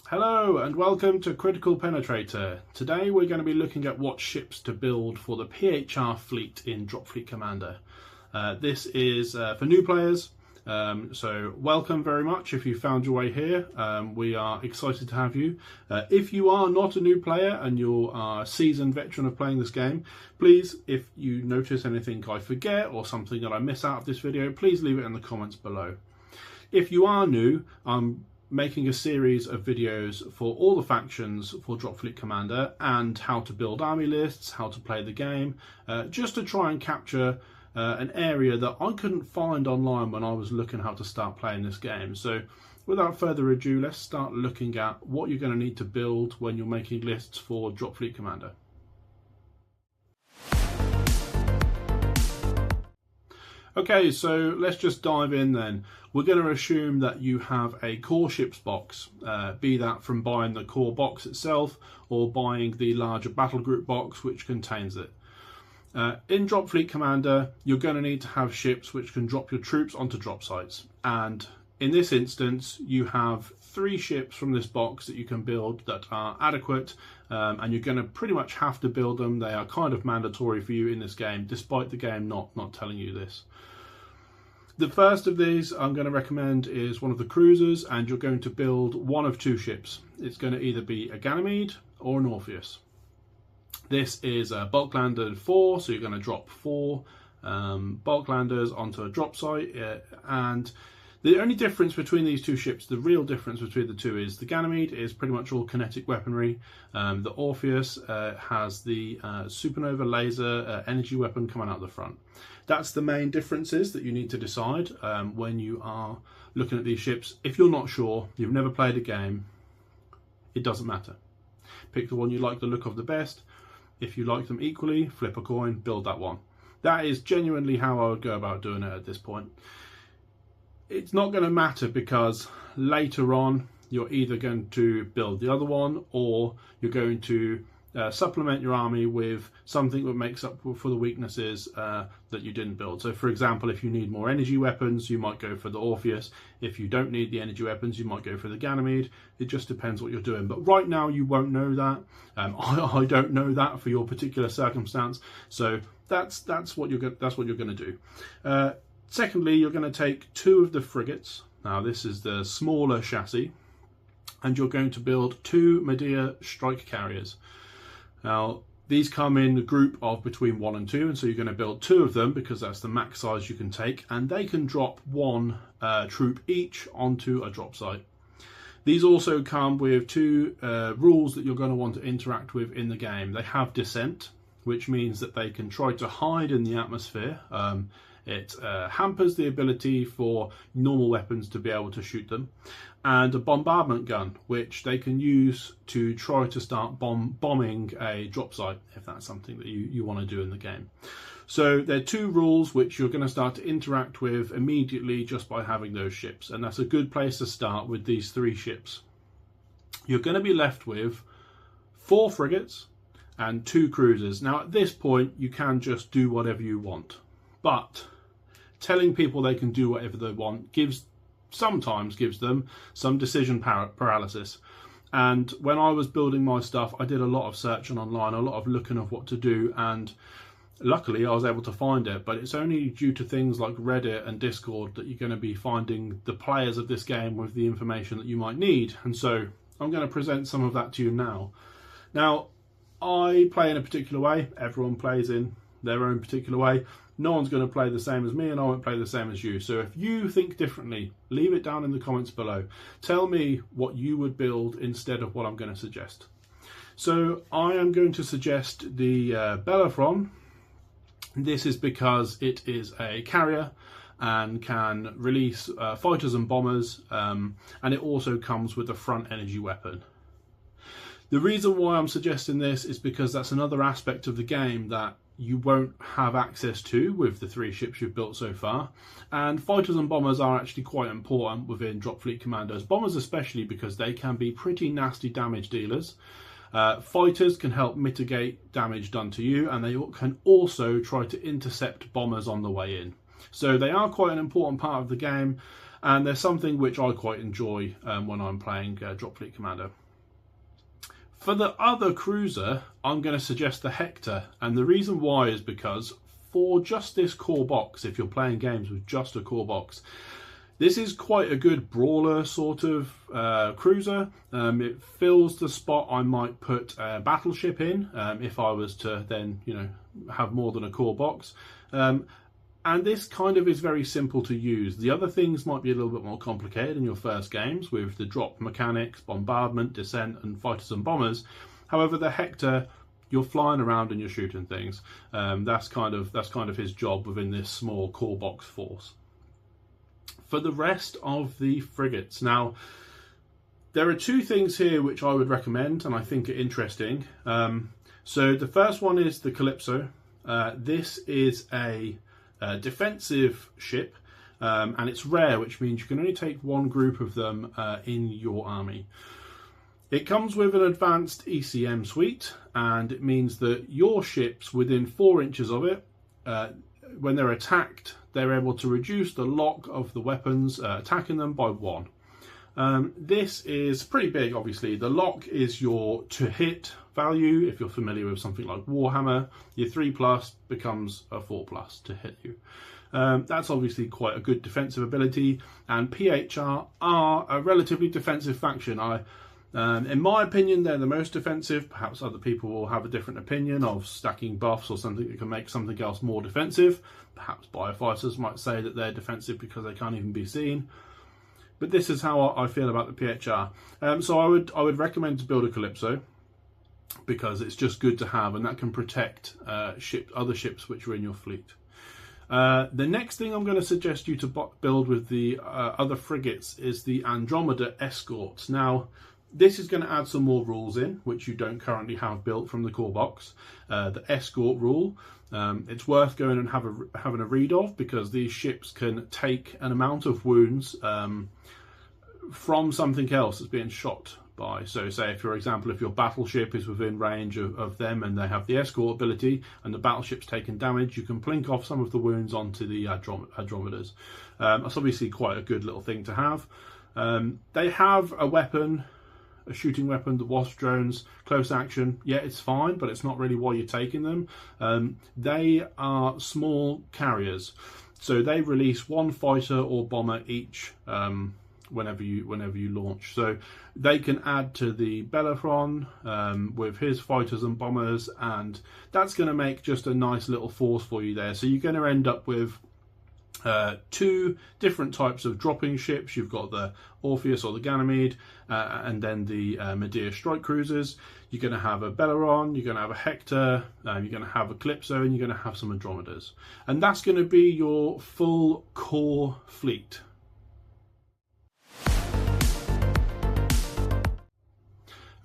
Hello and welcome to Critical Penetrator. Today we're going to be looking at what ships to build for the PHR fleet in Dropfleet Commander. This is for new players, so welcome very much if you found your way here. We are excited to have you. If you are not a new player and you are a seasoned veteran of playing this game, please, if you notice anything I forget or something that I miss out of this video, please leave it in the comments below. If you are new, I'm making a series of videos for all the factions for Dropfleet Commander and how to build army lists, how to play the game, just to try and capture an area that I couldn't find online when I was looking how to start playing this game. So without further ado, let's start looking at what you're going to need to build when you're making lists for Dropfleet Commander. Okay, so let's just dive in then. We're going to assume that you have a core ships box, be that from buying the core box itself or buying the larger battle group box which contains it. In Dropfleet Commander, you're going to need to have ships which can drop your troops onto drop sites. And in this instance, you have 3 ships from this box that you can build that are adequate, and you're going to pretty much have to build them. They are kind of mandatory for you in this game, despite the game not telling you this. The first of these I'm going to recommend is one of the cruisers, and you're going to build one of 2 ships. It's going to either be a Ganymede or an Orpheus. This is a bulk lander 4, so you're going to drop 4 bulk landers onto a drop site, and the only difference between these 2 ships, the real difference between the 2 is the Ganymede is pretty much all kinetic weaponry. The Orpheus has the supernova laser energy weapon coming out the front. That's the main differences that you need to decide when you are looking at these ships. If you're not sure, you've never played a game, it doesn't matter. Pick the one you like the look of the best. If you like them equally, flip a coin, build that one. That is genuinely how I would go about doing it at this point. It's not going to matter because later on you're either going to build the other one or you're going to supplement your army with something that makes up for the weaknesses that you didn't build. So for example, if you need more energy weapons, you might go for the Orpheus. If you don't need the energy weapons, you might go for the Ganymede. It just depends what you're doing. But right now you won't know that. I don't know that for your particular circumstance. So that's what you're going to do. Secondly, you're going to take 2 of the frigates. Now this is the smaller chassis, and you're going to build 2 Medea strike carriers. Now these come in a group of between 1 and 2, and so you're going to build 2 of them because that's the max size you can take, and they can drop 1 troop each onto a drop site. These also come with 2 rules that you're going to want to interact with in the game. They have descent, which means that they can try to hide in the atmosphere. It hampers the ability for normal weapons to be able to shoot them. And a bombardment gun, which they can use to try to start bombing a drop site, if that's something that you want to do in the game. So there are 2 rules which you're going to start to interact with immediately just by having those ships. And that's a good place to start with these 3 ships. You're going to be left with 4 frigates and 2 cruisers. Now at this point, you can just do whatever you want. But telling people they can do whatever they want sometimes gives them some decision paralysis. And when I was building my stuff, I did a lot of searching online, a lot of looking of what to do, and luckily I was able to find it. But it's only due to things like Reddit and Discord that you're going to be finding the players of this game with the information that you might need. And so I'm going to present some of that to you now. Now, I play in a particular way. Everyone plays in their own particular way. No one's going to play the same as me, and I won't play the same as you. So if you think differently, leave it down in the comments below. Tell me what you would build instead of what I'm going to suggest. So I am going to suggest the Bellerophon. This is because it is a carrier and can release fighters and bombers, and it also comes with a front energy weapon. The reason why I'm suggesting this is because that's another aspect of the game that you won't have access to with the 3 ships you've built so far. And fighters and bombers are actually quite important within Dropfleet Commandos. Bombers especially because they can be pretty nasty damage dealers. Fighters can help mitigate damage done to you, and they can also try to intercept bombers on the way in. So they are quite an important part of the game, and they're something which I quite enjoy when I'm playing Drop Fleet Commander. For the other cruiser, I'm going to suggest the Hector, and the reason why is because for just this core box, if you're playing games with just a core box, this is quite a good brawler sort of cruiser. It fills the spot I might put a battleship in if I was to then, have more than a core box. And this kind of is very simple to use. The other things might be a little bit more complicated in your first games with the drop mechanics, bombardment, descent, and fighters and bombers. However, the Hector, you're flying around and you're shooting things. That's kind of his job within this small core box force. For the rest of the frigates, now there are two things here which I would recommend and I think are interesting. So the first one is the Calypso. This is a defensive ship, and it's rare, which means you can only take one group of them in your army. It comes with an advanced ECM suite, and it means that your ships within 4 inches of it, when they're attacked, they're able to reduce the lock of the weapons attacking them by 1. This is pretty big, obviously. The lock is your to hit value. If you're familiar with something like Warhammer, your 3+ becomes a 4+ to hit you. That's obviously quite a good defensive ability, and PHR are a relatively defensive faction. In my opinion, they're the most defensive. Perhaps other people will have a different opinion of stacking buffs or something that can make something else more defensive. Perhaps biofighters might say that they're defensive because they can't even be seen. But this is how I feel about the PHR. So I would recommend to build a Calypso, because it's just good to have, and that can protect other ships which are in your fleet. The next thing I'm going to suggest you to build with the other frigates is the Andromeda Escorts. Now, this is going to add some more rules in, which you don't currently have built from the core box. The Escort rule, it's worth going and having a read of, because these ships can take an amount of wounds from something else that's being shot by. So say, for example, if your battleship is within range of them and they have the escort ability and the battleship's taken damage, you can plink off some of the wounds onto the Andromedas. That's obviously quite a good little thing to have. They have a weapon, a shooting weapon, the Wasp drones, close action. Yeah, it's fine, but it's not really why you're taking them. They are small carriers, so they release 1 fighter or bomber each whenever you launch. So they can add to the Bellerophon with his fighters and bombers, and that's going to make just a nice little force for you there. So you're going to end up with 2 different types of dropping ships. You've got the Orpheus or the Ganymede, and then the Medea strike cruisers. You're going to have a Bellerophon, you're going to have a Hector, you're going to have a Calypso, and you're going to have some Andromedas. And that's going to be your full core fleet.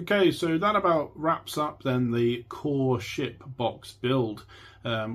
Okay, so that about wraps up then the core ship box build.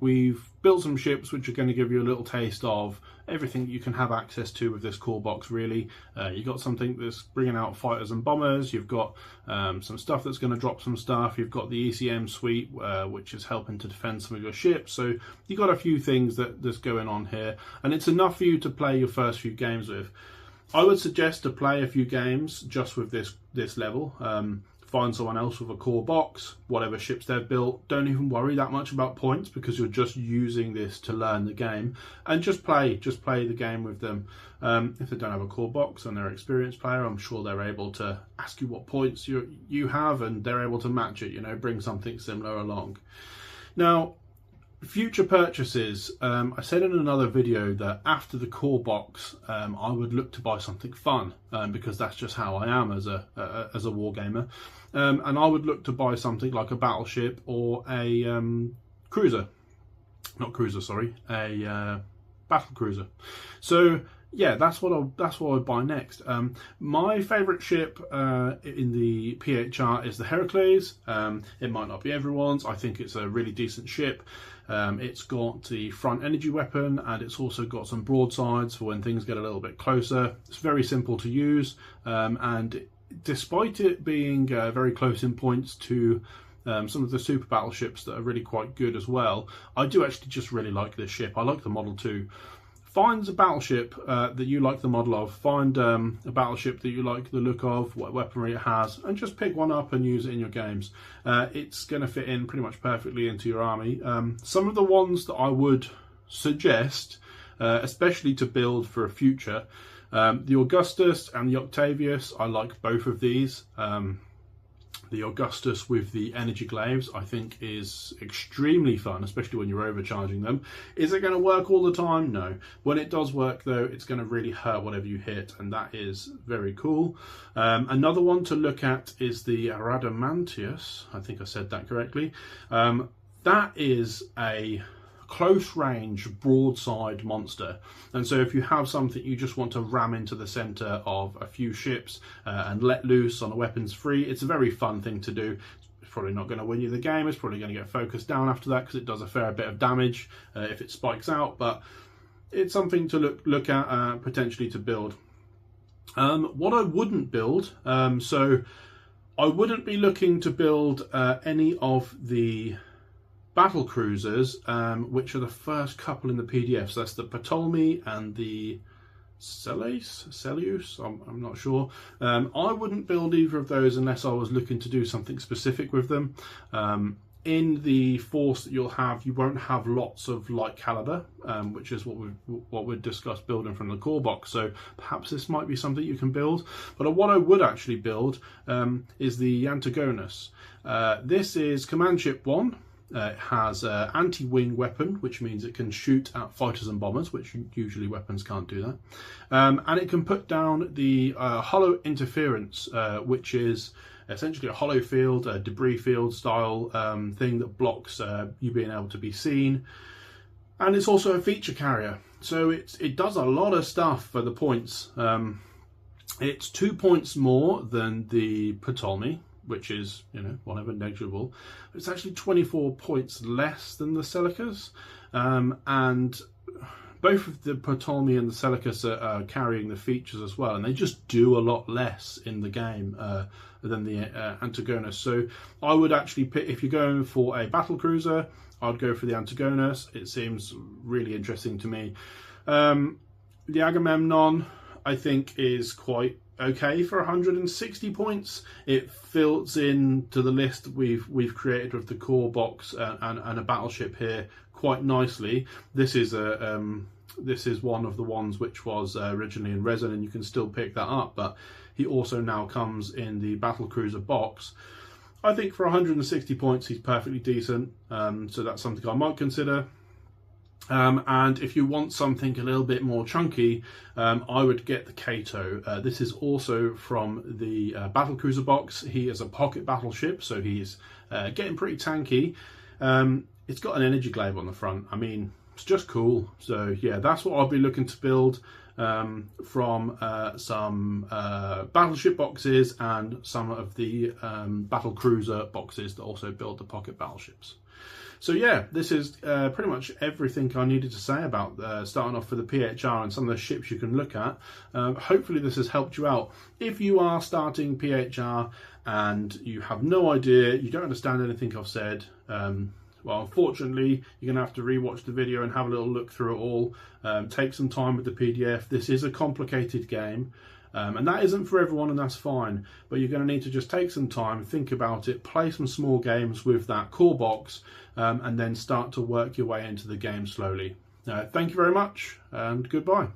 We've built some ships which are going to give you a little taste of everything you can have access to with this core box, really. You've got something that's bringing out fighters and bombers, you've got some stuff that's going to drop some stuff, you've got the ECM suite which is helping to defend some of your ships. So you've got a few things that's going on here, and it's enough for you to play your first few games with. I would suggest to play a few games just with this level. Find someone else with a core box, whatever ships they've built. Don't even worry that much about points, because you're just using this to learn the game, and just play the game with them. If they don't have a core box and they're an experienced player, I'm sure they're able to ask you what points you have, and they're able to match it, bring something similar along. Now, future purchases, I said in another video that after the core box I would look to buy something fun, because that's just how I am as a wargamer, and I would look to buy something like a battleship or a a battle cruiser. So yeah, that's what I'd buy next. My favourite ship in the PHR is the Heracles. It might not be everyone's. I think it's a really decent ship. It's got the front energy weapon, and it's also got some broadsides for when things get a little bit closer. It's very simple to use, and despite it being very close in points to some of the super battleships that are really quite good as well, I do actually just really like this ship. I like the Model 2. find a battleship that you like the model of, find a battleship that you like the look of, what weaponry it has, and just pick one up and use it in your games. It's going to fit in pretty much perfectly into your army. Some of the ones that I would suggest, especially to build for a future, the Augustus and the Octavius, I like both of these. The Augustus with the energy glaives I think is extremely fun, especially when you're overcharging them. Is it going to work all the time? No. When it does work though, it's going to really hurt whatever you hit, and that is very cool. Another one to look at is the Radamantius. I think I said that correctly. That is a close range broadside monster, and so if you have something you just want to ram into the center of a few ships and let loose on a weapons free, it's a very fun thing to do. It's probably not going to win you the game, it's probably going to get focused down after that because it does a fair bit of damage if it spikes out, but it's something to look at potentially to build. What I wouldn't build, so I wouldn't be looking to build any of the battle cruisers, which are the first couple in the PDF. So that's the Ptolemy and the Celeus, I'm not sure. I wouldn't build either of those unless I was looking to do something specific with them. In the force that you'll have, you won't have lots of light caliber, which is what we've discussed building from the core box. So perhaps this might be something you can build. But what I would actually build is the Antigonus. This is Command Ship 1. It has an anti-wing weapon, which means it can shoot at fighters and bombers, which usually weapons can't do that. And it can put down the hollow interference, which is essentially a hollow field, a debris field style thing that blocks you being able to be seen. And it's also a feature carrier, so it does a lot of stuff for the points. It's 2 points more than the Ptolemy, which is, you know, whatever, negligible. It's actually 24 points less than the Seleucus, and both of the Ptolemy and the Seleucus are carrying the features as well, and they just do a lot less in the game than the Antigonus. So I would actually pick, if you're going for a battle cruiser, I'd go for the Antigonus. It seems really interesting to me. The Agamemnon, I think, is quite okay for 160 points. It fills in to the list we've created with the core box and a battleship here quite nicely. This is one of the ones which was originally in resin, and you can still pick that up, but he also now comes in the battle cruiser box. I think for 160 points he's perfectly decent, so that's something I might consider. And if you want something a little bit more chunky, I would get the Cato. This is also from the battlecruiser box. He is a pocket battleship, so he's getting pretty tanky. It's got an energy glaive on the front. I mean, it's just cool. So yeah, that's what I'll be looking to build from some battleship boxes and some of the battlecruiser boxes that also build the pocket battleships. So yeah, this is pretty much everything I needed to say about starting off with the PHR and some of the ships you can look at. Hopefully this has helped you out. If you are starting PHR and you have no idea, you don't understand anything I've said, well, unfortunately, you're going to have to rewatch the video and have a little look through it all. Take some time with the PDF. This is a complicated game. And that isn't for everyone, and that's fine, but you're going to need to just take some time, think about it, play some small games with that core box, and then start to work your way into the game slowly. Thank you very much, and goodbye.